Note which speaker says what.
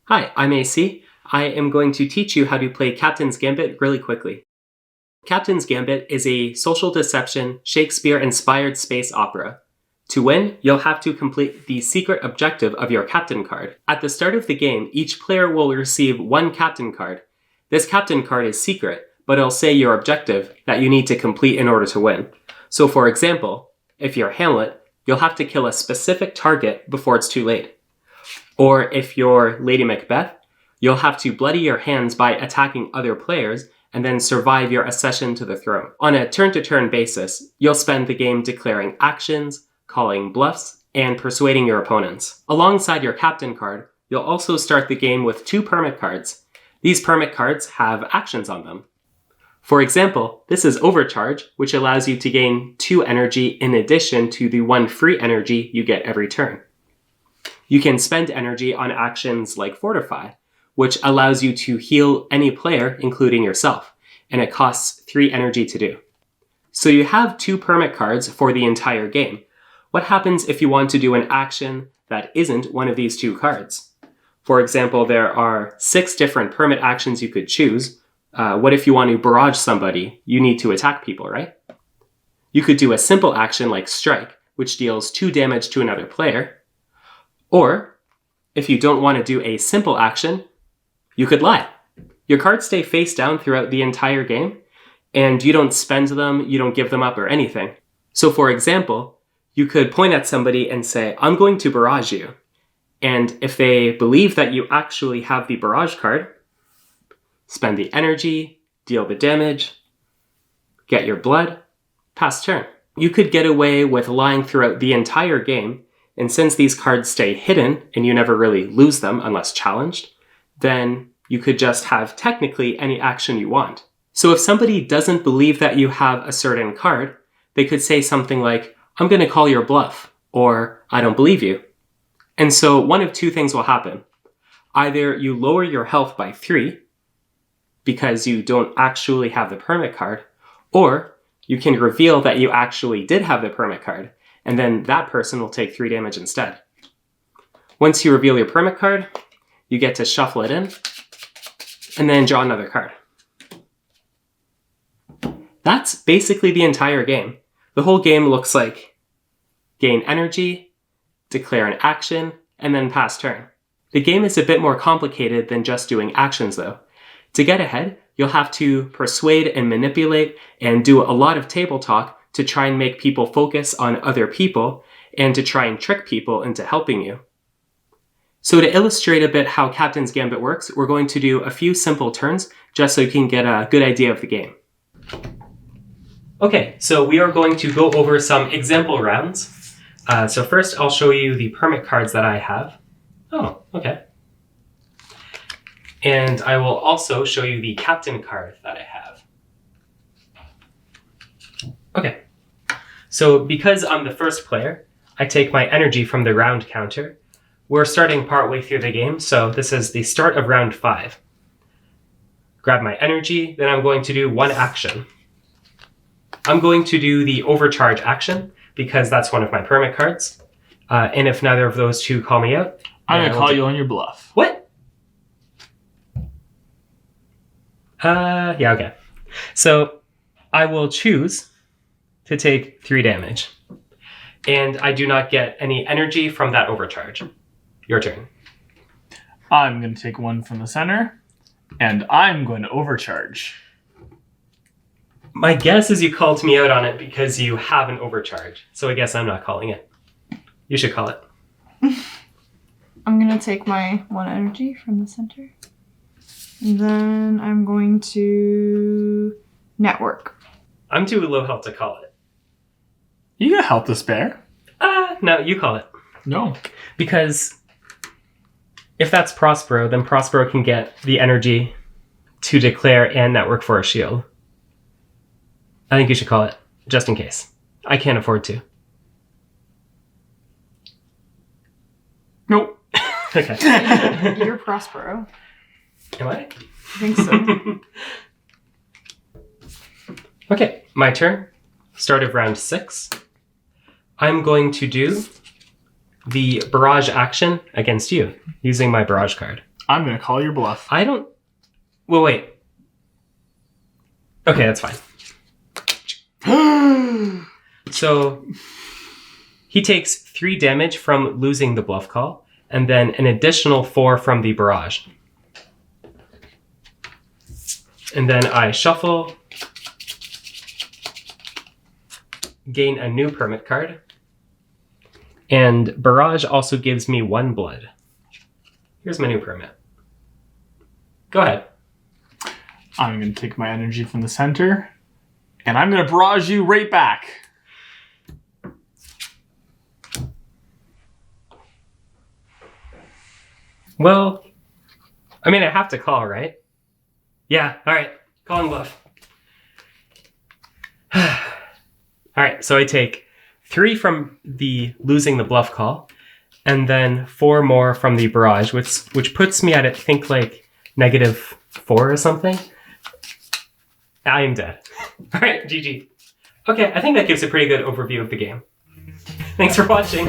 Speaker 1: Hi, I'm AC. I am going to teach you how to play Captain's Gambit really quickly. Captain's Gambit is a social deception, Shakespeare-inspired space opera. To win, you'll have to complete the secret objective of your captain card. At the start of the game, each player will receive one captain card. This captain card is secret, but it'll say your objective that you need to complete in order to win. So for example, if you're Hamlet, you'll have to kill a specific target before it's too late. Or if you're Lady Macbeth, you'll have to bloody your hands by attacking other players and then survive your accession to the throne. On a turn-to-turn basis, you'll spend the game declaring actions, calling bluffs, and persuading your opponents. Alongside your captain card, you'll also start the game with 2 permit cards. These permit cards have actions on them. For example, this is Overcharge, which allows you to gain 2 energy in addition to the 1 free energy you get every turn. You can spend energy on actions like Fortify, which allows you to heal any player, including yourself, and it costs 3 energy to do. So you have 2 permit cards for the entire game. What happens if you want to do an action that isn't one of these 2 cards? For example, there are 6 different permit actions you could choose. What if you want to barrage somebody? You need to attack people, right? You could do a simple action like Strike, which deals 2 damage to another player. Or, if you don't want to do a simple action, you could lie. Your cards stay face down throughout the entire game, and you don't spend them, you don't give them up or anything. So for example, you could point at somebody and say, I'm going to barrage you. And if they believe that you actually have the barrage card, spend the energy, deal the damage, get your blood, pass turn. You could get away with lying throughout the entire game, and since these cards stay hidden and you never really lose them unless challenged, then you could just have technically any action you want. So if somebody doesn't believe that you have a certain card, they could say something like, I'm going to call your bluff, or I don't believe you. And so one of 2 things will happen. Either you lower your health by 3, because you don't actually have the permit card, or you can reveal that you actually did have the permit card, and then that person will take 3 damage instead. Once you reveal your permit card, you get to shuffle it in, and then draw another card. That's basically the entire game. The whole game looks like gain energy, declare an action, and then pass turn. The game is a bit more complicated than just doing actions though. To get ahead, you'll have to persuade and manipulate and do a lot of table talk to try and make people focus on other people and to try and trick people into helping you. So to illustrate a bit how Captain's Gambit works, we're going to do a few simple turns just so you can get a good idea of the game. Okay, so we are going to go over some example rounds. So first I'll show you the permit cards that I have. Oh, okay. And I will also show you the captain card that I have. Okay, so because I'm the first player, I take my energy from the round counter. We're starting partway through the game, so this is the start of round 5. Grab my energy, then I'm going to do 1 action. I'm going to do the overcharge action, because that's one of my permit cards. And if neither of those 2 call me out...
Speaker 2: I'm going to call you on your bluff.
Speaker 1: What? Yeah, okay. So I will choose to take 3 damage. And I do not get any energy from that overcharge. Your turn.
Speaker 2: I'm going to take 1 from the center, and I'm going to overcharge.
Speaker 1: My guess is you called me out on it because you have an overcharge. So I guess I'm not calling it. You should call it.
Speaker 3: I'm going to take my 1 energy from the center. And then I'm going to network.
Speaker 1: I'm too low health to call it.
Speaker 2: You got help to spare.
Speaker 1: No, you call it.
Speaker 2: No.
Speaker 1: Because if that's Prospero, then Prospero can get the energy to declare and network for a shield. I think you should call it, just in case. I can't afford to.
Speaker 2: Nope.
Speaker 1: Okay.
Speaker 3: You're Prospero.
Speaker 1: Am I?
Speaker 3: I think so.
Speaker 1: Okay, my turn. Start of round 6. I'm going to do the barrage action against you using my barrage card.
Speaker 2: I'm going to call your bluff.
Speaker 1: I don't... Well, wait. Okay, that's fine. So, he takes 3 damage from losing the bluff call, and then an additional 4 from the barrage. And then I shuffle, gain a new permit card, and barrage also gives me 1 blood. Here's my new permit. Go ahead.
Speaker 2: I'm going to take my energy from the center, and I'm going to barrage you right back.
Speaker 1: Well, I mean, I have to call, right? Yeah, all right. Call and bluff. All right, so I take 3 from the losing the bluff call, and then 4 more from the barrage, which puts me at, I think, like, -4 or something. I am dead. All right, GG. Okay, I think that gives a pretty good overview of the game. Thanks for watching.